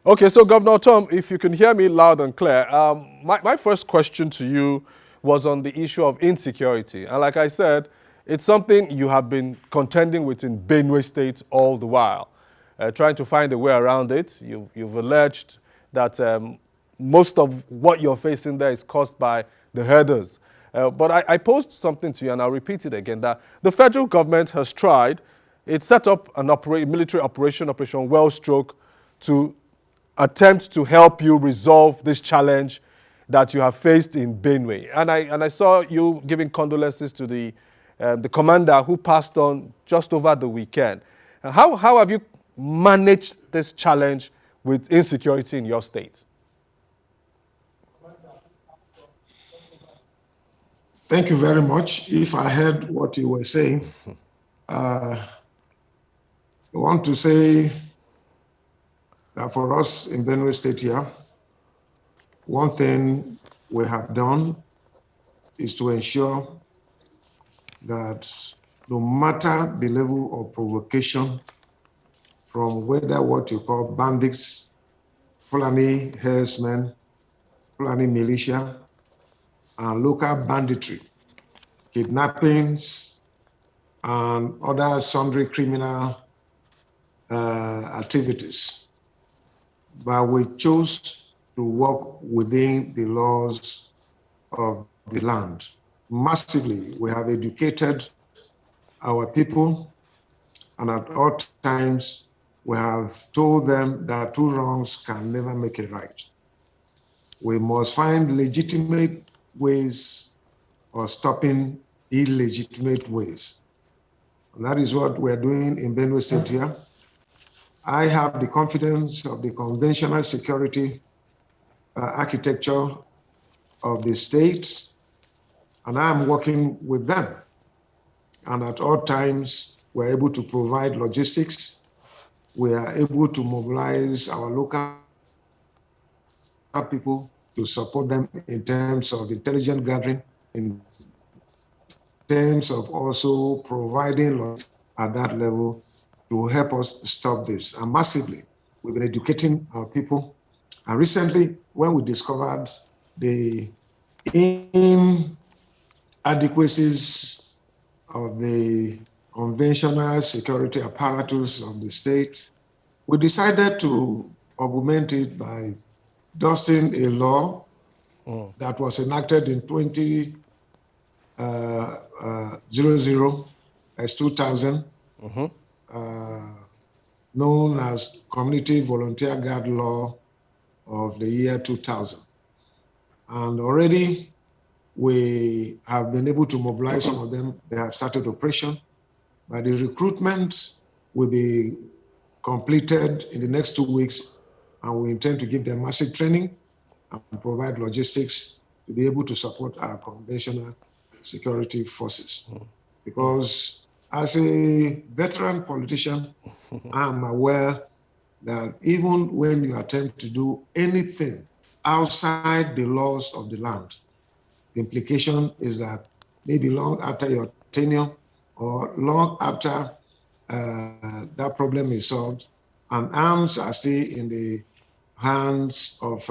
Okay, so Governor Tom, if you can hear me loud and clear, my first question to you was on the issue of insecurity. And like I said, it's something you have been contending with in Benue State all the while, trying to find a way around it. You've alleged that most of what you're facing there is caused by the herders. But I posed something to you, and I'll repeat it again, that the federal government has tried. It set up an military Operation Wellstroke, to attempt to help you resolve this challenge that you have faced in Benue. And I saw you giving condolences to the commander who passed on just over the weekend. How have you managed this challenge with insecurity in your state? Thank you very much. If I heard what you were saying, I want to say that for us in Benue State here, one thing we have done is to ensure that no matter the level of provocation, from whether what you call bandits, Fulani herdsmen, Fulani militia, and local banditry, kidnappings, and other sundry criminal activities. But we chose to work within the laws of the land. Massively, we have educated our people, and at all times, we have told them that two wrongs can never make a right. We must find legitimate ways of stopping illegitimate ways. And that is what we're doing in Benue State here. I have the confidence of the conventional security architecture of the state, and I'm working with them. And at all times, we're able to provide logistics. We are able to mobilize our local people to support them in terms of intelligence gathering, in terms of also providing at that level to help us stop this. And massively, we've been educating our people. And recently, when we discovered the inadequacies of the conventional security apparatus of the state, we decided to augment it by dusting a law that was enacted in 2000 as 2000, known as Community Volunteer Guard Law of the year 2000. And already we have been able to mobilize some of them. They have started operation, but the recruitment will be completed in the next 2 weeks, and we intend to give them massive training and provide logistics to be able to support our conventional security forces. Because as a veteran politician, I'm aware that even when you attempt to do anything outside the laws of the land, the implication is that maybe long after your tenure or long after that problem is solved, and arms are still in the hands of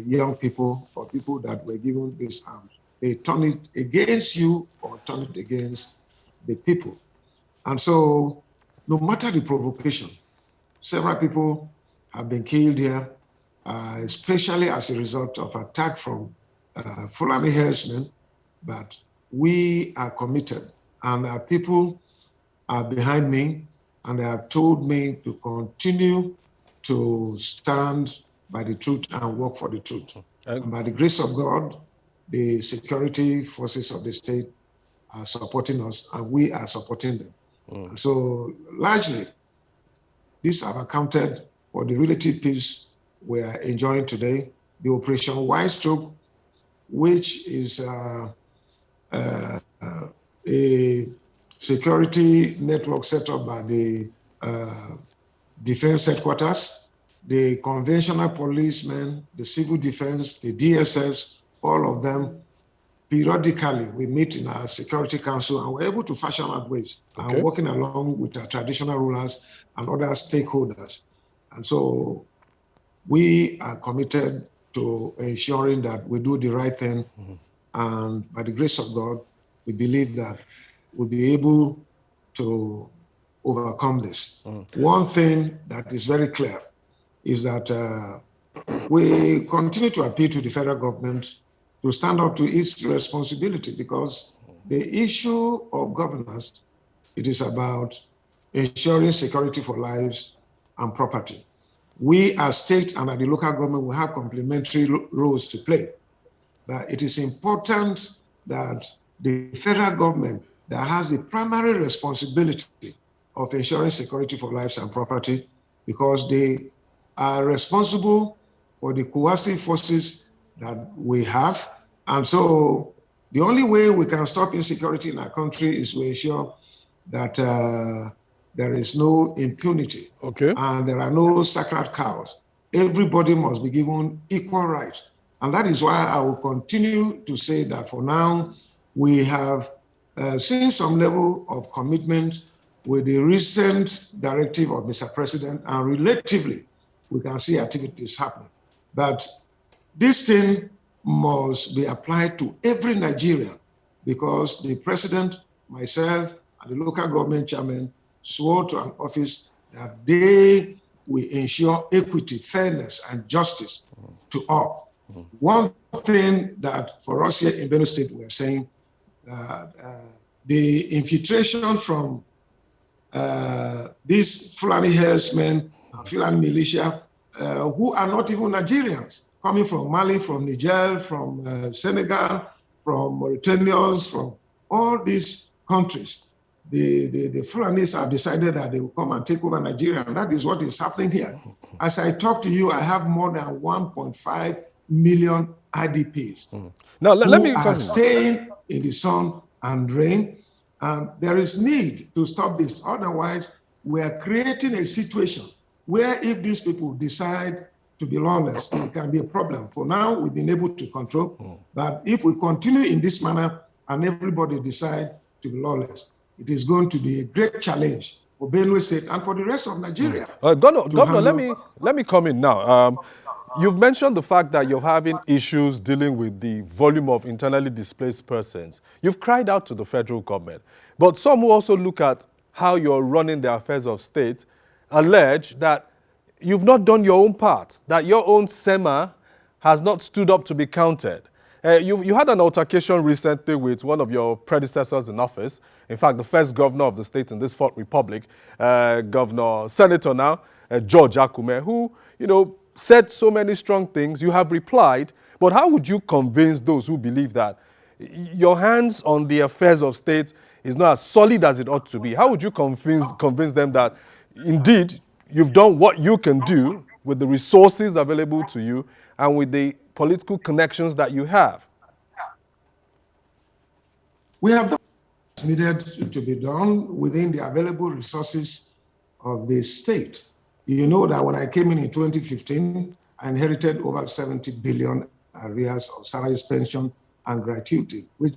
young people or people that were given these arms, they turn it against you or turn it against the people. And so, no matter the provocation, several people have been killed here, especially as a result of attack from Fulani herdsmen. But we are committed, and our people are behind me, and they have told me to continue to stand by the truth and work for the truth. And by the grace of God, the security forces of the state are supporting us, and we are supporting them. So largely, these have accounted for the relative peace we are enjoying today. The Operation Wellstroke, which is a security network set up by the defense headquarters, the conventional policemen, the civil defense, the DSS, all of them. Periodically, we meet in our security council, and we're able to fashion out ways and working along with our traditional rulers and other stakeholders. And so we are committed to ensuring that we do the right thing. And by the grace of God, we believe that we'll be able to overcome this. One thing that is very clear is that we continue to appeal to the federal government to stand up to its responsibility, because the issue of governance, it is about ensuring security for lives and property. We as state and at the local government will have complementary roles to play. But it is important that the federal government that has the primary responsibility of ensuring security for lives and property, because they are responsible for the coercive forces that we have. And so the only way we can stop insecurity in our country is to ensure that there is no impunity, and there are no sacred cows. Everybody must be given equal rights. And that is why I will continue to say that for now, we have seen some level of commitment with the recent directive of Mr. President, and relatively, we can see activities happening. But this thing must be applied to every Nigerian, because the president, myself, and the local government chairman swore to an office that they will ensure equity, fairness, and justice to all. One thing that for us here in Benue State, we are saying the infiltration from these Fulani herdsmen, Fulani militia, who are not even Nigerians, coming from Mali, from Niger, from Senegal, from Mauritania, from all these countries. The Fulanis have decided that they will come and take over Nigeria, and that is what is happening here. As I talk to you, I have more than 1.5 million IDPs now, let me are staying in the sun and rain. There is need to stop this. Otherwise, we are creating a situation where if these people decide to be lawless, it can be a problem. For now, we've been able to control. But if we continue in this manner and everybody decide to be lawless, it is going to be a great challenge for Benue State and for the rest of Nigeria. Governor, let me come in now. You've mentioned the fact that you're having issues dealing with the volume of internally displaced persons. You've cried out to the federal government. But some who also look at how you're running the affairs of state allege that you've not done your own part, that your own SEMA has not stood up to be counted. You had an altercation recently with one of your predecessors in office, in fact, the first governor of the state in this Fourth Republic, Senator now, George Akume, who, said so many strong things. You have replied, but how would you convince those who believe that your hands on the affairs of state is not as solid as it ought to be? How would you convince them that indeed you've done what you can do with the resources available to you and with the political connections that you have? We have done what's needed to be done within the available resources of the state. You know that when I came in 2015, I inherited over 70 billion arrears of salaries, pension, and gratuity, which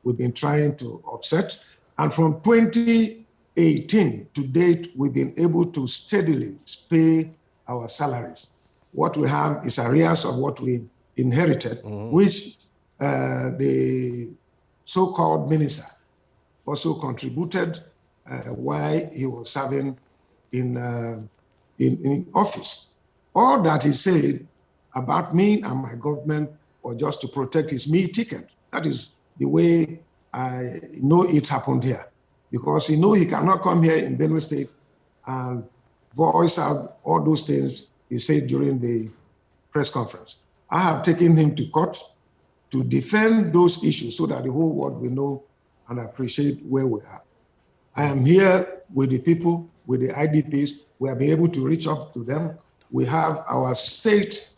we've been trying to offset. And from 2018 to date, we've been able to steadily pay our salaries. What we have is arrears of what we inherited, which the so-called minister also contributed while he was serving in office. All that he said about me and my government was just to protect his meal ticket. That is the way I know it happened here. Because he knew he cannot come here in Benue State and voice out all those things he said during the press conference. I have taken him to court to defend those issues so that the whole world will know and appreciate where we are. I am here with the people, with the IDPs. We have been able to reach out to them. We have our state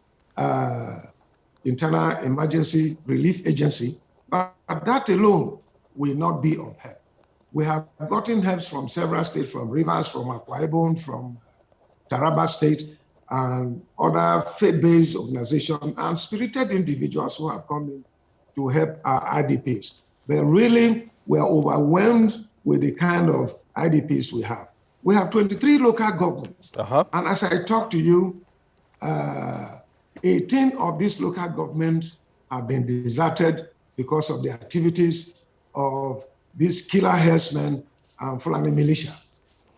internal emergency relief agency, but that alone will not be of help. We have gotten help from several states, from Rivers, from Akwa Ibom, from Taraba State, and other faith-based organizations and spirited individuals who have come in to help our IDPs. But really, we are overwhelmed with the kind of IDPs we have. We have 23 local governments. And as I talk to you, 18 of these local governments have been deserted because of the activities of these killer herdsmen and Fulani militia.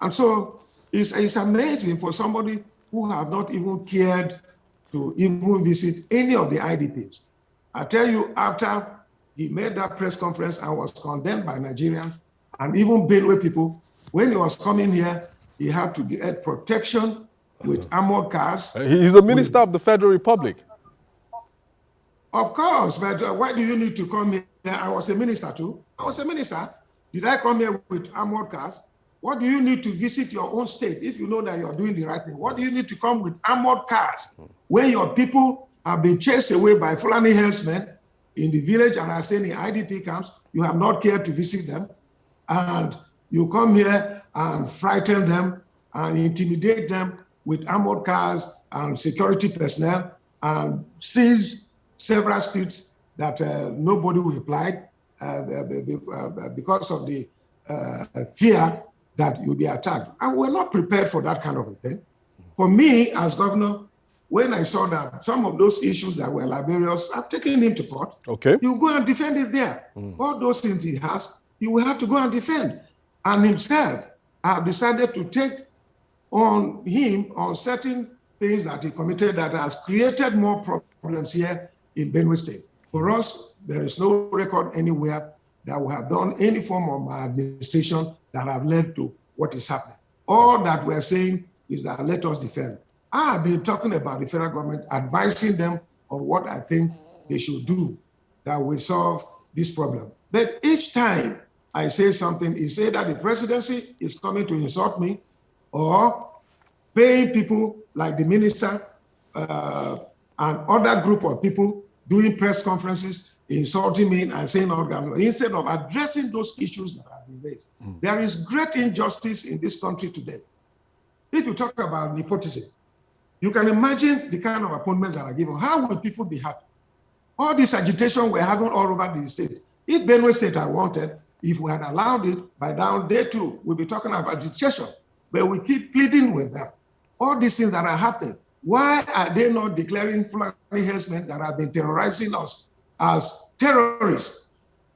And so it's amazing for somebody who have not even cared to even visit any of the IDPs. I tell you, after he made that press conference and was condemned by Nigerians and even Benue people, when he was coming here, he had to get protection with armored cars. He's a minister of the Federal Republic. Of course, but why do you need to come here? I was a minister too. I was a minister. Did I come here with armored cars? What do you need to visit your own state if you know that you're doing the right thing? What do you need to come with armored cars when your people have been chased away by Fulani herdsmen in the village and are staying in IDP camps? You have not cared to visit them, and you come here and frighten them and intimidate them with armored cars and security personnel and seize several streets that nobody replied because of the fear that you'll be attacked. And we're not prepared for that kind of a thing. For me, as governor, when I saw that some of those issues that were laborious, I've taken him to court. Okay. He'll go and defend it there. All those things he has, he will have to go and defend. And himself, I have decided to take on him on certain things that he committed that has created more problems here in Benue State. For us, there is no record anywhere that we have done any form of maladministration that have led to what is happening. All that we're saying is that let us defend. I have been talking about the federal government, advising them on what I think they should do that will solve this problem. But each time I say something, he say that the presidency is coming to insult me, or paying people like the minister and other group of people doing press conferences, insulting me and saying all that, instead of addressing those issues that have been raised. There is great injustice in this country today. If you talk about nepotism, you can imagine the kind of appointments that are given. How will people be happy? All this agitation we're having all over the state. If Benue State had wanted, if we had allowed it, by now day two, we'll be talking about agitation. But we keep pleading with them. All these things that are happening, why are they not declaring Fulani herdsmen that have been terrorizing us as terrorists?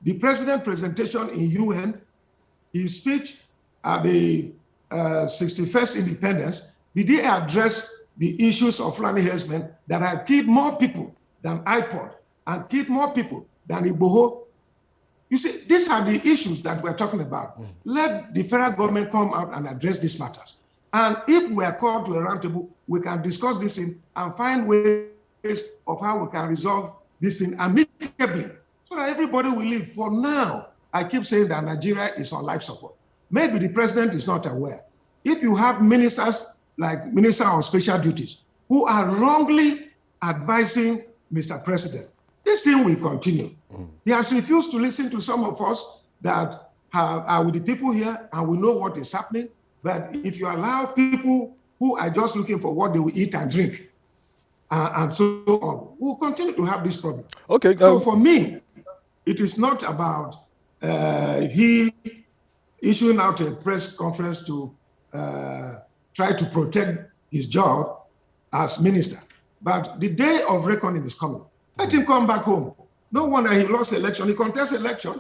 The president's presentation in UN, his speech at the 61st independence, did he address the issues of Fulani herdsmen that have killed more people than IPOD and killed more people than Igboho? You see, these are the issues that we're talking about. Let the federal government come out and address these matters. And if we are called to a roundtable, we can discuss this thing and find ways of how we can resolve this thing amicably so that everybody will live. For now, I keep saying that Nigeria is on life support. Maybe the president is not aware. If you have ministers like Minister of Special Duties who are wrongly advising Mr. President, this thing will continue. He has refused to listen to some of us that are with the people here and we know what is happening. But if you allow people who are just looking for what they will eat and drink and so on, we'll continue to have this problem. Okay. So for me, it is not about he issuing out a press conference to try to protect his job as minister. But the day of reckoning is coming. Let him come back home. No wonder he lost election. He contested election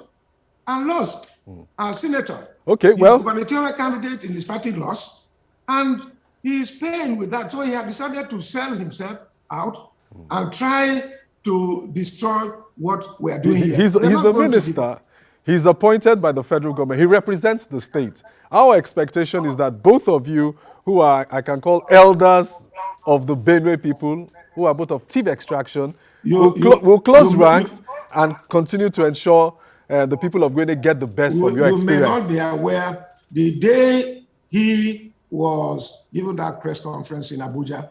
and lost as senator. Okay, well. He's a gubernatorial candidate in his party lost, and he is paying with that. So he had decided to sell himself out and try to destroy what we are doing here. He's a minister. He's appointed by the federal government. He represents the state. Our expectation is that both of you, who are, I can call elders of the Benue people, who are both of Tiv extraction, will close ranks and continue to ensure the people of Benue get the best from your experience. You may not be aware, the day he was given that press conference in Abuja,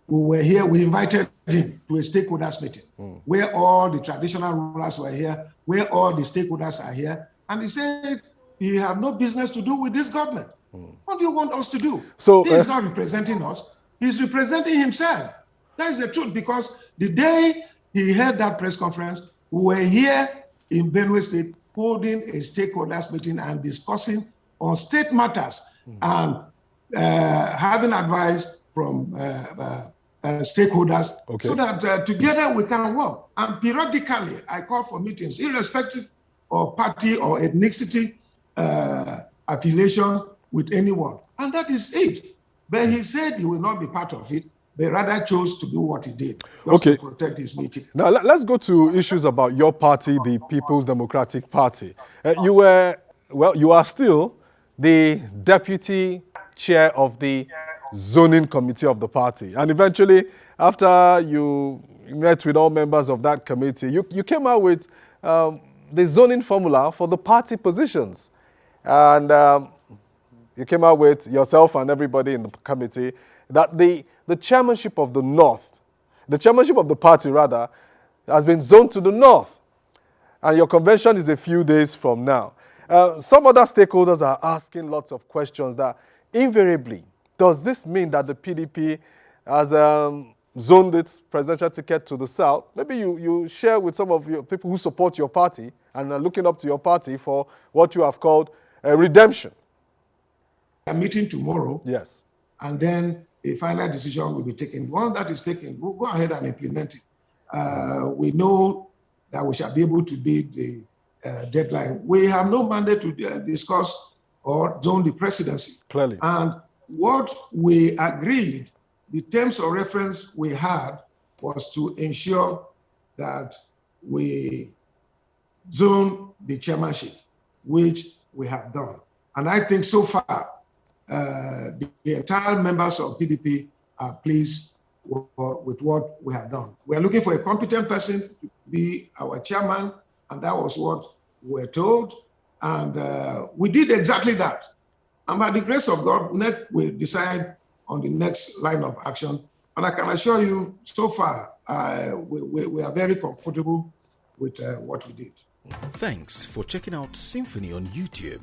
we were here, we invited him to a stakeholders meeting where all the traditional rulers were here, where all the stakeholders are here. And he said, you have no business to do with this government. What do you want us to do? So he's not representing us. He's representing himself. That is the truth, because the day he held that press conference, we were here in Benue State holding a stakeholders meeting and discussing on state matters and having advice from stakeholders, Okay. so that together we can work. And periodically, I call for meetings, irrespective of party or ethnicity affiliation with anyone. And that is it. But he said he will not be part of it, but rather chose to do what he did, just to protect his meeting. Now, let's go to issues about your party, the People's Democratic Party. You are still the deputy chair of the zoning committee of the party. And eventually, after you met with all members of that committee, you came out with the zoning formula for the party positions. And you came out with yourself and everybody in the committee that the chairmanship of the North, the chairmanship of the party rather, has been zoned to the North. And your convention is a few days from now. Some other stakeholders are asking lots of questions that invariably, does this mean that the PDP has zoned its presidential ticket to the South? Maybe you share with some of your people who support your party and are looking up to your party for what you have called a redemption. A meeting tomorrow. Yes. And then a final decision will be taken. Once that is taken, we'll go ahead and implement it. We know that we shall be able to beat the deadline. We have no mandate to discuss or zone the presidency. Clearly. And what we agreed, the terms of reference we had, was to ensure that we zone the chairmanship, which we have done. And I think so far, the entire members of PDP are pleased with what we have done. We are looking for a competent person to be our chairman, and that was what we were told. And we did exactly that. And by the grace of God, NEC will decide on the next line of action. And I can assure you, so far, we are very comfortable with what we did. Thanks for checking out Symphony on YouTube.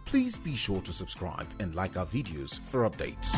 Please be sure to subscribe and like our videos for updates.